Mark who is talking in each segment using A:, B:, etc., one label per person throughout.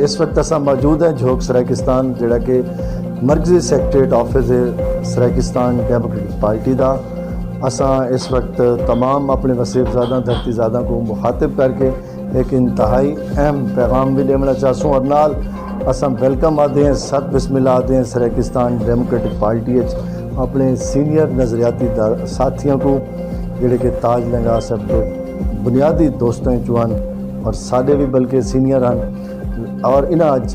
A: اس وقت اصا موجود ہیں جھوک سرائکستان جڑا کہ مرکزی سیکٹریٹ آفس ہے سرائکستان ڈیموکریٹک پارٹی دا. اساں اس وقت تمام اپنے وسیب زادہ دھرتی زادہ کو مخاطب کر کے ایک انتہائی اہم پیغام بھی دینا چاہسوں اور نال اساں ویلکم آدھے ہیں ست بسم اللہ آدھے ہیں سرائکستان ڈیموکریٹک پارٹی اپنے سینئر نظریاتی ساتھیوں کو جڑے کہ تاج لنگا صاحب کے بنیادی دوستوں چوان اور سارے بھی بلکہ سینئر ہیں اور انہاں اج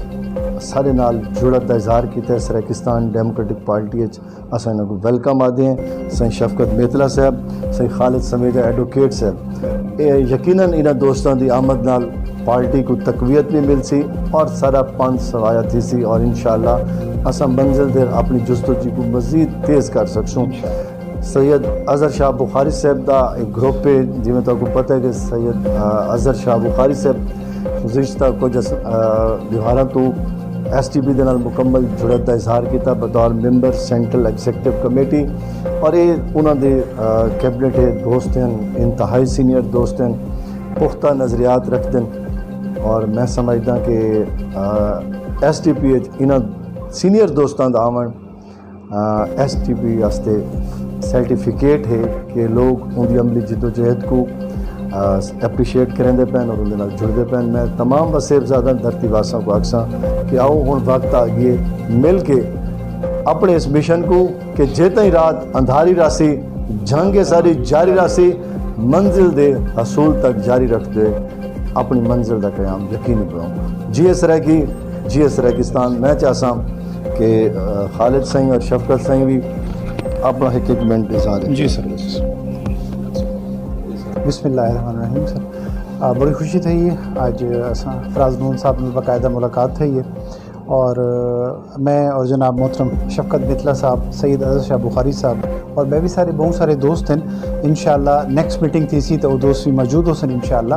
A: سارے نال جڑت کا اظہار کیتا ہے سرائکستان ڈیموکریٹک پارٹی اساں انہاں کو ویلکم آدھے ہیں. سائیں شفقت میتلا صاحب سائیں خالد سمیجہ ایڈوکیٹ صاحب یقیناً انہاں دوستوں دی آمد نال پارٹی کو تقویت بھی مل سی اور سارا پن سوایا تھی سی اور انشاءاللہ اساں منزل دیر اپنی جستجو کو مزید تیز کر سکسوں. سید اظہر شاہ بخاری صاحب دا ایک گروپ ہے جی میں تو کو پتہ ہے کہ سید اظہر شاہ بخاری صاحب گزشتہ کچھ دیواروں تو ایس ٹی پی دے نال مکمل جڑت کا اظہار کیتا بطور ممبر سینٹرل ایگزیکٹو کمیٹی اور یہ انہوں دے کیبنٹ دوست ہیں انتہائی سینئر دوست ہیں پختہ نظریات رکھتے ہیں اور میں سمجھدا کہ ایس ٹی پی انہاں سینئر دوستوں دا آمن ایس ٹی پی واسطے سرٹیفکیٹ ہے کہ لوگ ان کی عملی جد و جہد کو اپریشیٹ کریں دے پین اور ان کے جڑتے پین. میں تمام وسیب زادہ دھرتی واسوں کو آکساں کہ آؤ ہن وقت آ گئے مل کے اپنے اس مشن کو کہ جیتا ہی رات اندھاری راسی جنگ ساری جاری راسی منزل دے حصول تک جاری رکھ دے اپنی منزل دا قیام یقینی بناؤں. جی ایس رائے جی ایس سرائکستان میں چاہساں کہ خالد سائیں اور شفقت سائیں بھی اپنا ایک منٹ اظہار ہے.
B: جی سر. بسم اللہ الرحمن الرحیم. سر بڑی خوشی تھی آج اساں فراز نون صاحب میں باقاعدہ ملاقات تھی اور میں اور جناب محترم شفقت میتلا صاحب سید اظہر شاہ بخاری صاحب اور میں بھی سارے بہت سارے دوست ہیں. انشاءاللہ نیکسٹ میٹنگ تھی سی تو وہ دوست بھی موجود ہو سن انشاءاللہ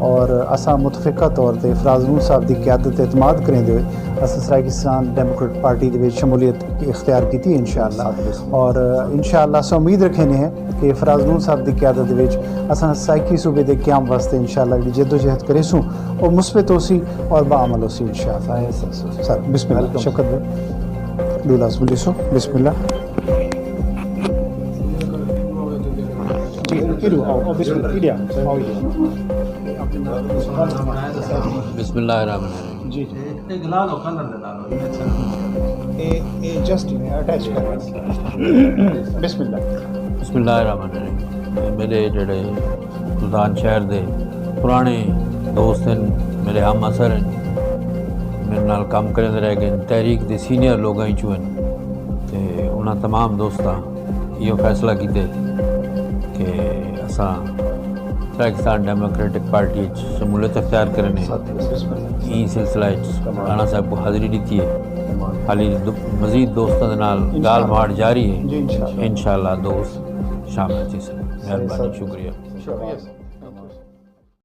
B: اور اساں متفقہ طور تے فراز نون صاحب دی قیادت اعتماد کریں دے اساں سرائکستان ڈیموکریٹ پارٹی دے شمولیت اختیار کی تھی انشاءاللہ اور انشاءاللہ اساں امید رکھیں ہیں کہ فراز نون صاحب دی قیادت دے اساں سائیکی صوبے دے قیام واسطے انشاءاللہ جد و جہد کرے سوں اور مثبت ہو سی اور باعمل ہو سی انشاءاللہ. سر بسم اللہ. شفقت بھائی دو لازم لیسو. بسم اللہ.
C: بسم اللہ الرحمن الرحیم.
B: جی بسم اللہ.
C: بسم اللہ الرحمن الرحیم. میرے جڑے سلطان شہر دے پرانے دوست ہیں میرے ہم اثر ہیں میرے نال کام کرتے رہ گئے تحریک دے سینئر لوگ چوں تے انہاں تمام دوستاں یہ فیصلہ کیتے کہ اساں سرائکستان ڈیموکریٹک پارٹی شمولیت اختیار کرنے یہ سلسلہ رانا صاحب کو حاضری دیتی ہے. حالی مزید دوستوں نال گال ماڑ جاری ہے انشاءاللہ دوست شامل تھی. مہربانی شکریہ.